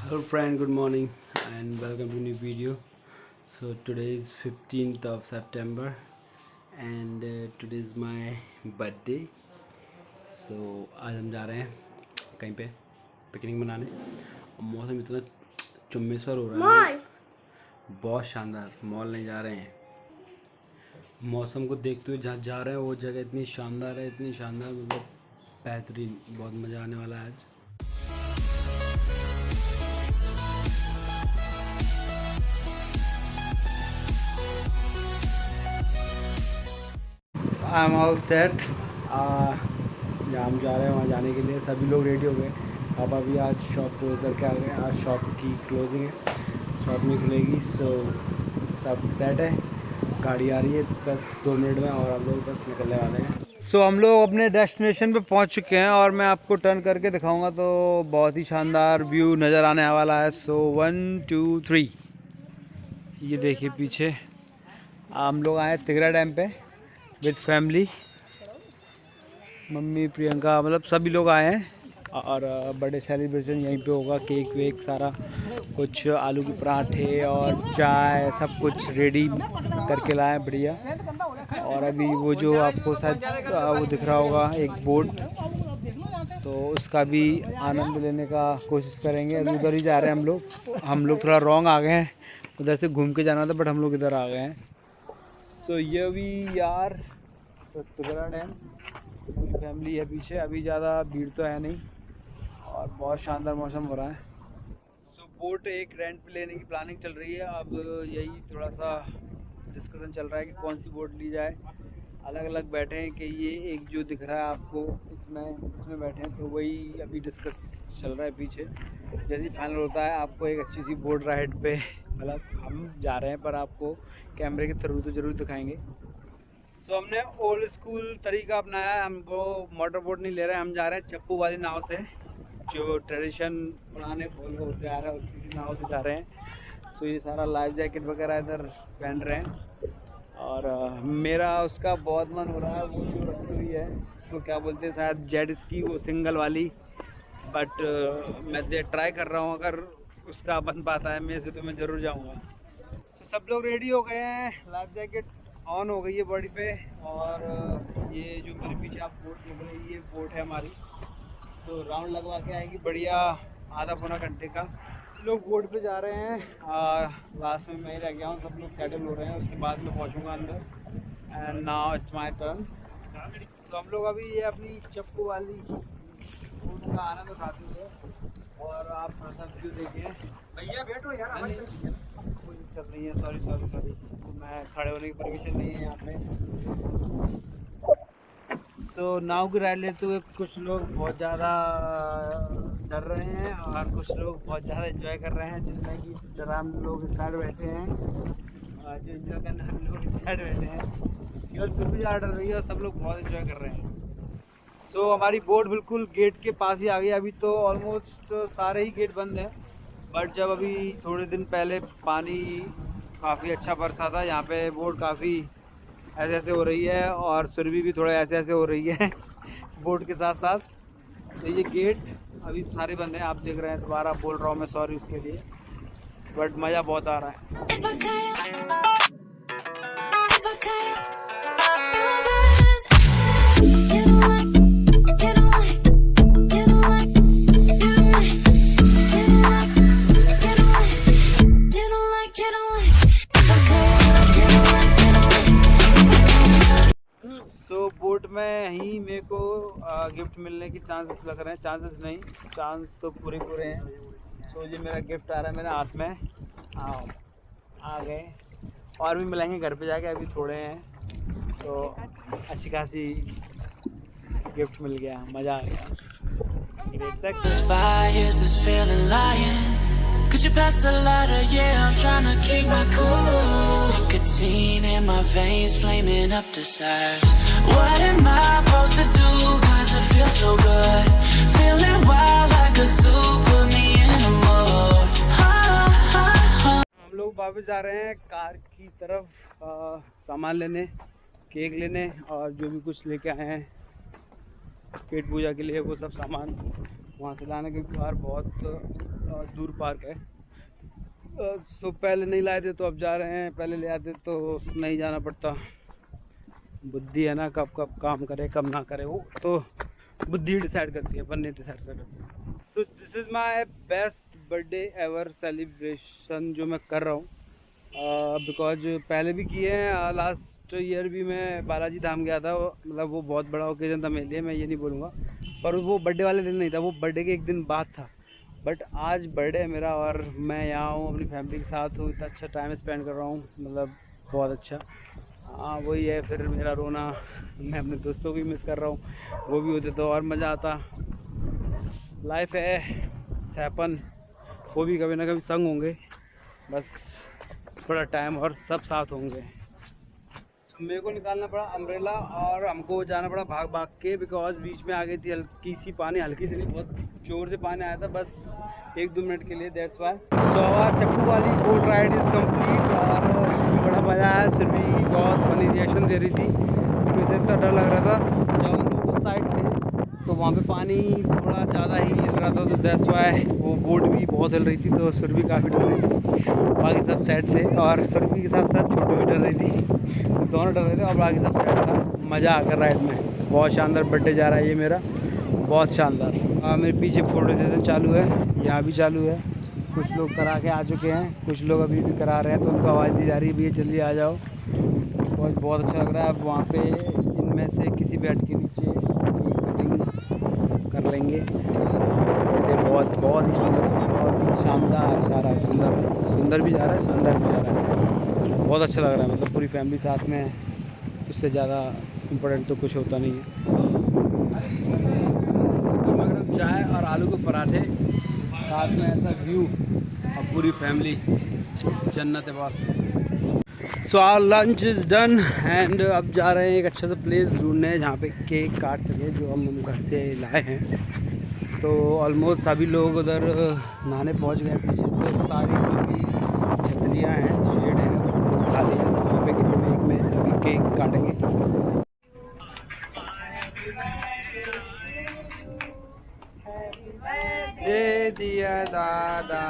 Hello friend, good morning and welcome to new video. So today is 15th of September and today is my birthday. So आज हम जा रहे हैं कहीं पे पिकनिक मनाने और मौसम इतना चुम्बेश्वर हो रहा है, बहुत शानदार। मॉल नहीं जा रहे हैं, मौसम को देखते हुए जहाँ जा रहे हैं वो जगह इतनी शानदार है, इतनी शानदार, मतलब बेहतरीन, बहुत मज़ा आने वाला है आज। I am all set. जहाँ हम जा रहे हैं वहाँ जाने के लिए सभी लोग रेडी हो गए। पापा भी आज शॉप करके आ गए, आज शॉप की क्लोजिंग है, शॉप नहीं खुलेगी। सो सब सेट है, गाड़ी आ रही है बस 2 मिनट में और हम लोग बस निकलने वाले हैं। सो हम लोग अपने डेस्टिनेशन पे पहुंच चुके हैं और मैं आपको टर्न करके दिखाऊंगा तो बहुत ही शानदार व्यू नज़र आने वाला है। सो 1 2 3, ये देखिए पीछे हम लोग आए तिगरा डैम पे विद फैमिली, मम्मी प्रियंका, मतलब सभी लोग आए हैं और बर्थडे सेलिब्रेशन यहीं पे होगा। केक वेक सारा कुछ, आलू के पराठे और चाय सब कुछ रेडी करके लाए बढ़िया। और अभी वो जो आपको शायद वो दिख रहा होगा एक बोट, तो उसका भी आनंद लेने का कोशिश करेंगे। अभी उधर ही जा रहे हैं हम लोग थोड़ा रॉन्ग आ गए हैं, उधर से घूम के जाना था बट हम लोग इधर आ गए हैं। तो ये भी यार तो तिगरा डैम, पूरी फैमिली है पीछे, अभी ज़्यादा भीड़ तो है नहीं और बहुत शानदार मौसम हो रहा है। सो बोट एक रेंट पे लेने की प्लानिंग चल रही है। अब यही थोड़ा सा डिस्कशन चल रहा है कि कौन सी बोट ली जाए। अलग अलग बैठे हैं कि ये एक जो दिख रहा है आपको इसमें बैठे हैं, तो वही अभी डिस्कस चल रहा है पीछे। जैसे ही फाइनल होता है आपको एक अच्छी सी बोट राइड पे, मतलब हम जा रहे हैं पर आपको कैमरे के थ्रू तो ज़रूर दिखाएंगे। सो हमने ओल्ड स्कूल तरीका अपनाया है, हमको मोटर बोट नहीं ले रहे हैं, हम जा रहे हैं चप्पू वाली नाव से, जो ट्रेडिशन पुराने फॉलो होते आ रहा है उसी नाव से जा रहे हैं। सो ये सारा लाइफ जैकेट वगैरह इधर पहन रहे हैं और मेरा उसका बहुत मन हो रहा है, वो जो रखी हुई है तो क्या बोलते हैं शायद जेट स्की, वो सिंगल वाली, बट मैं ट्राई कर रहा हूँ, अगर उसका बन पाता है मेरे से तो मैं ज़रूर जाऊँगा। तो सब लोग रेडी हो गए हैं, लाइफ जैकेट ऑन हो गई है बॉडी पे और ये जो मेरे पीछे आप बोट देख रहे हैं ये बोट है हमारी। तो राउंड लगवा के आएगी बढ़िया, आधा पौना घंटे का। लोग बोट पे जा रहे हैं, लास्ट में मैं ही रह गया हूँ, सब लोग सेटल हो रहे हैं, उसके बाद मैं पहुँचूँगा अंदर। And now it's my turn. तो हम लोग अभी ये अपनी चप्पू वाली बोट का आनंद उठाते हुए और आप थोड़ा सा व्यू देखिए। भैया बैठो यार, कोई दिक्कत नहीं है, सॉरी मैं खड़े होने की परमिशन नहीं है यहाँ पे। सो नाव की राइड लेते हुए कुछ लोग बहुत ज़्यादा डर रहे हैं और कुछ लोग बहुत ज़्यादा एंजॉय कर रहे हैं, जिसमें कि इस तरह हम लोग इस साइड बैठे हैं और जो एंजॉय करना हम लोग इस साइड बैठे हैं। केवल फिर भी ज़्यादा डर रही है और सब लोग बहुत एंजॉय कर रहे हैं। तो हमारी बोट बिल्कुल गेट के पास ही आ गई। अभी तो ऑलमोस्ट सारे ही गेट बंद हैं, बट जब अभी थोड़े दिन पहले पानी काफ़ी अच्छा बरसा था, यहाँ पे बोट काफ़ी ऐसे ऐसे हो रही है और सुरभि भी थोड़े ऐसे ऐसे हो रही है बोट के साथ साथ। तो ये गेट अभी सारे बंद हैं, आप देख रहे हैं, दोबारा बोल रहा हूँ मैं, सॉरी उसके लिए, बट मज़ा बहुत आ रहा है। तो बोट में ही मेरे को गिफ्ट मिलने की चांसेस लग रहे हैं, चांस तो पूरे हैं। तो ये मेरा गिफ्ट आ रहा है मेरे हाथ में, आ गए और भी मिलेंगे घर पे जाके, अभी थोड़े हैं तो अच्छी खासी गिफ्ट मिल गया, मज़ा आ गया। Could you pass the lighter? Yeah, I'm trying to keep my cool. Nicotine in my veins, flaming up desires. What am I supposed to do? 'Cause it feels so good. Feeling wild like a zoo, put me in a mood. हम लोग वापस जा रहे हैं car की तरफ, सामान लेने, केक लेने और जो भी कुछ लेके आए हैं पेट पूजा के लिए वो सब सामान वहाँ से लाना, क्योंकि बाहर बहुत दूर पार्क है। तो पहले नहीं लाए थे तो अब जा रहे हैं, पहले ले आते तो नहीं जाना पड़ता। बुद्धि है ना, कब कब काम करे कब ना करे, वो तो बुद्धि डिसाइड करती है, अपन नहीं डिसाइड कर सकते। तो this is my best birthday ever celebration जो मैं कर रहा हूँ, बिकॉज पहले भी किए हैं। लास्ट ईयर भी मैं बालाजी धाम गया था, मतलब वो बहुत बड़ा ओकेजन था मेरे लिए, मैं ये नहीं बोलूँगा, पर वो बर्थडे वाले दिन नहीं था, वो बर्थडे के एक दिन बाद था। बट आज बर्थडे है मेरा और मैं यहाँ हूँ, अपनी फैमिली के साथ हूँ, इतना अच्छा टाइम स्पेंड कर रहा हूँ, मतलब बहुत अच्छा। हाँ वही है, फिर मेरा रोना, मैं अपने दोस्तों को भी मिस कर रहा हूँ, वो भी होते तो और मज़ा आता। लाइफ है, सैपन, वो भी कभी ना कभी संग होंगे, बस थोड़ा टाइम और सब साथ होंगे। तो मेरे को निकालना पड़ा अम्ब्रेला और हमको जाना पड़ा भाग भाग के, बिकॉज बीच में आ गई थी हल्की सी पानी, हल्की सी नहीं बहुत जोर से पानी आया था, बस 1-2 मिनट के लिए, दैट्स वाई। तो आवाज़ चप्पू वाली बोट राइड इज़ कम्प्लीट और बड़ा मज़ा आया। सिर्फ बहुत फनी रिएक्शन दे रही थी, मुझे इतना डर लग रहा था। जब हम लोग उस साइड थे तो वहाँ पे पानी थोड़ा ज़्यादा ही हिल रहा था, तो दैट्स वाई वो बोट भी बहुत हिल रही थी, तो सुर भी काफ़ी डर रही थी, बाकी सब साइड से, और सुरभि के साथ साथ छोटू भी डर रही थी, दोनों डर रहे थे और बाकी सब साइड था। मज़ा आकर राइड में, बहुत शानदार बर्थडे जा रहा है ये मेरा, बहुत शानदार। मेरे पीछे फोटो सेशन चालू है, यहाँ भी चालू है, कुछ लोग करा के आ चुके हैं, कुछ लोग अभी भी करा रहे हैं, तो उनको आवाज़ दी जा रही है भैया जल्दी आ जाओ। बहुत अच्छा लग रहा है। अब वहाँ पे इनमें से किसी भी हट के नीचे कटिंग कर लेंगे। बर्थडे बहुत बहुत ही सुंदर, बहुत ही शानदार जा रहा है, सुंदर भी जा रहा है, शानदार भी जा रहा है, बहुत अच्छा लग रहा है। मतलब पूरी फैमिली साथ में, उससे ज़्यादा इम्पोर्टेंट तो कुछ होता नहीं है। गर्मा गर्म चाय और आलू के पराठे, साथ में ऐसा व्यू और पूरी फैमिली, जन्नत है बस। So our lunch is done and अब जा रहे हैं एक अच्छा सा प्लेस ढूंढने जहाँ पे केक काट सके, जो हम घर से लाए हैं। तो ऑलमोस्ट सभी लोग उधर नहाने पहुँच गए पीछे, तो सारी जो भी छतरियाँ हैं, शेड हैं, वो खाली है, तो वहाँ पे किसी में एक में अभी केक काटेंगे। दे दिया दादा,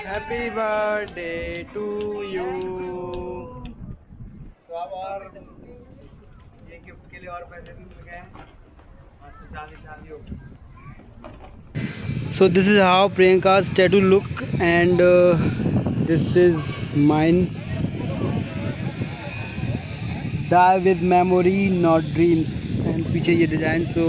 हैप्पी बर्थडे टू यू। तो अब और ये गिफ्ट के लिए और पैसे भी मिल गए हैं, चाली हो। So this is how Priyanka's tattoo look and this is mine. Die with memory not dreams, and पीछे ये डिजाइन तो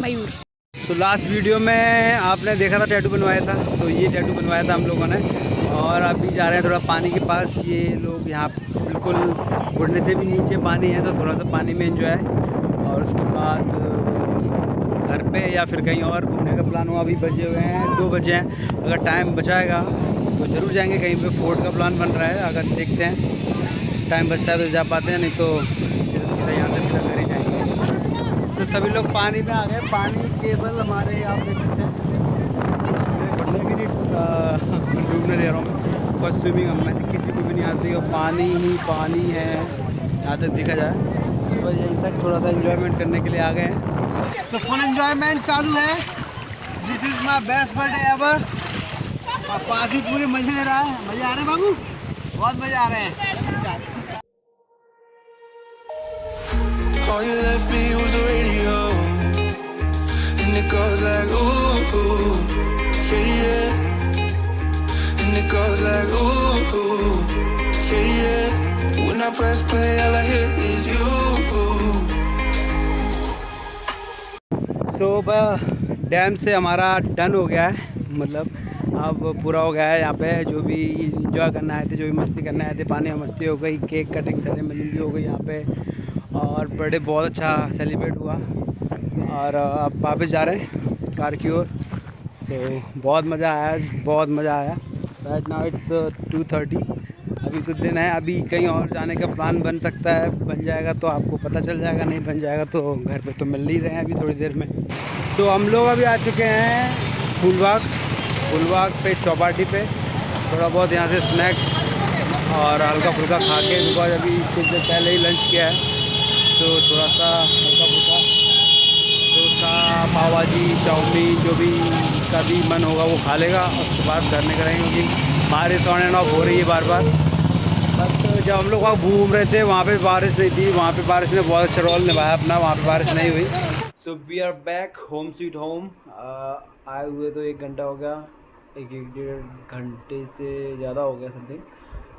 मयूर। तो लास्ट वीडियो में आपने देखा था टैटू बनवाया था, तो ये टैटू बनवाया था हम लोगों ने, और अभी जा रहे हैं थोड़ा पानी के पास। ये लोग यहाँ बिल्कुल घुटने से भी नीचे पानी है, तो थोड़ा सा पानी में एंजॉय, और उसके बाद घर पे या फिर कहीं और घूमने का प्लान हुआ। अभी बजे हुए हैं 2 बजे हैं, अगर टाइम बचाएगा तो ज़रूर जाएंगे कहीं पे। फोर्ट का प्लान बन रहा है, अगर देखते हैं टाइम बचता है तो जा पाते हैं, नहीं तो सीधा यहाँ से सीधा घर ही जाएंगे। तो सभी लोग पानी में आ गए, पानी केवल हमारे आप देख सकते हैं, घुटने भी नहीं डूबने दे रहा हूँ, बस स्विमिंग हमें किसी को भी नहीं आती, और पानी ही पानी है यहाँ तक देखा जाए, तो बस यहीं तक थोड़ा सा एंजॉयमेंट करने के लिए आ गए हैं। तो फुल एंजॉयमेंट चालू है। This is my best birthday ever. और पार्टी पूरे मजे ले रहा है, मजे आ रहे हैं बाबू, बहुत मजे आ रहे हैं। All you left me was a radio, and it goes like ooh, ooh, yeah, yeah, and it goes like ooh, ooh, yeah, yeah. When I press play, all I hear is you. So dam से हमारा done हो गया है, मतलब अब पूरा हो गया है। यहाँ पे जो भी इंजॉय करना आए थे, जो भी मस्ती करना आए थे, पानी में मस्ती हो गई, केक कटिंग सेरेमनी भी हो गई यहाँ पे, और बर्थडे बहुत अच्छा सेलिब्रेट हुआ, और अब वापस जा रहे हैं कार की ओर। सो बहुत मज़ा आया, बहुत मज़ा आया। राइट नाउ इट्स 2:30, अभी तो दिन है, अभी कहीं और जाने का प्लान बन सकता है, बन जाएगा तो आपको पता चल जाएगा, नहीं बन जाएगा तो घर पे तो मिल ही रहे हैं अभी थोड़ी देर में। तो हम लोग अभी आ चुके हैं फूलबाग पे, चौपाटी पे, थोड़ा बहुत यहाँ से स्नैक्स और हल्का फुल्का खा के, बिकॉज अभी कुछ देर पहले ही लंच किया है, तो थोड़ा सा हल्का फुल्का डोसा, पाव भाजी, चाउमीन, जो भी कभी मन होगा वो खा लेगा। उसके बाद घर निकलेंगे क्योंकि बारिश ऑन एंड ऑफ हो रही है बार बार। बट जब हम लोग वहाँ घूम रहे थे वहाँ पे बारिश नहीं थी, वहाँ पे बारिश ने बहुत अच्छा रोल निभाया अपना, वहाँ पे बारिश नहीं हुई। So we are back home sweet home. आए हुए तो 1 घंटा हो गया, 1-1.5 घंटे से ज़्यादा हो गया समथिंग।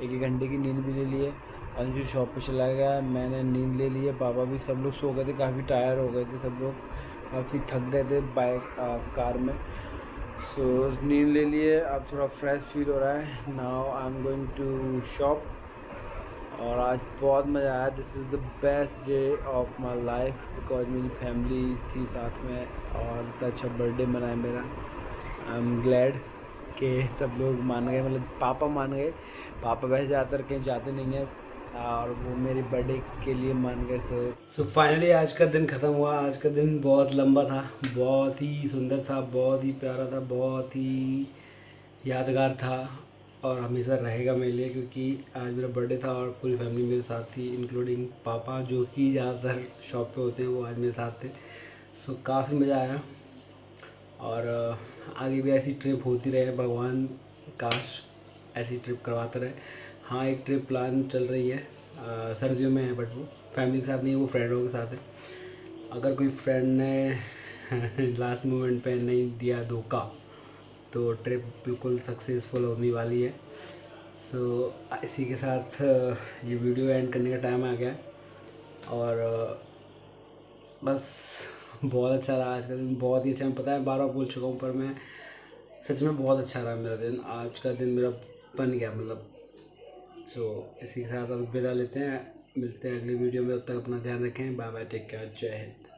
1 घंटे की नींद भी ले लिए। अंशु शॉप पे चला गया, मैंने नींद ले ली है, पापा भी सब लोग सो गए थे, काफ़ी टायर हो गए थे सब लोग, काफ़ी थक गए थे कार में। सो नींद ले लिए, अब थोड़ा फ्रेश फील हो रहा है। Now I am going to shop. और आज बहुत मज़ा आया। This is the best day of my life because मेरी फैमिली थी साथ में और इतना अच्छा बर्थडे मनाया मेरा। आई एम ग्लैड कि सब लोग मान गए, मतलब पापा मान गए। पापा वैसे ज़्यादातर कहीं जाते नहीं हैं और वो मेरे बर्थडे के लिए मान गए। सो फाइनली आज का दिन ख़त्म हुआ। आज का दिन बहुत लंबा था, बहुत ही सुंदर था, बहुत ही प्यारा था, बहुत ही यादगार था और हमेशा रहेगा मेरे लिए, क्योंकि आज मेरा बर्थडे था और पूरी फैमिली मेरे साथ थी, इंक्लूडिंग पापा जो कि ज़्यादातर शॉप पे होते हैं, वो आज मेरे साथ थे। सो काफ़ी मज़ा आया और आगे भी ऐसी ट्रिप होती रहे, भगवान काश ऐसी ट्रिप करवाते रहे। हाँ, एक ट्रिप प्लान चल रही है, सर्दियों में है, बट वो फैमिली के साथ नहीं है, वो फ्रेंडों के साथ है। अगर कोई फ्रेंड ने लास्ट मोमेंट पे नहीं दिया धोखा तो ट्रिप बिल्कुल सक्सेसफुल होने वाली है। सो इसी के साथ ये वीडियो एंड करने का टाइम आ गया और बस बहुत अच्छा रहा आज का दिन, बहुत ही अच्छा। मैं पता है बार बार बोल चुका हूँ, पर मैं सच में बहुत अच्छा रहा मेरा दिन। आज का दिन मेरा बन गया मतलब। सो इसी के साथ अब विदा लेते हैं, मिलते हैं अगली वीडियो में। तब तक अपना ध्यान रखें। बाय बाय, टेक केयर, जय हिंद।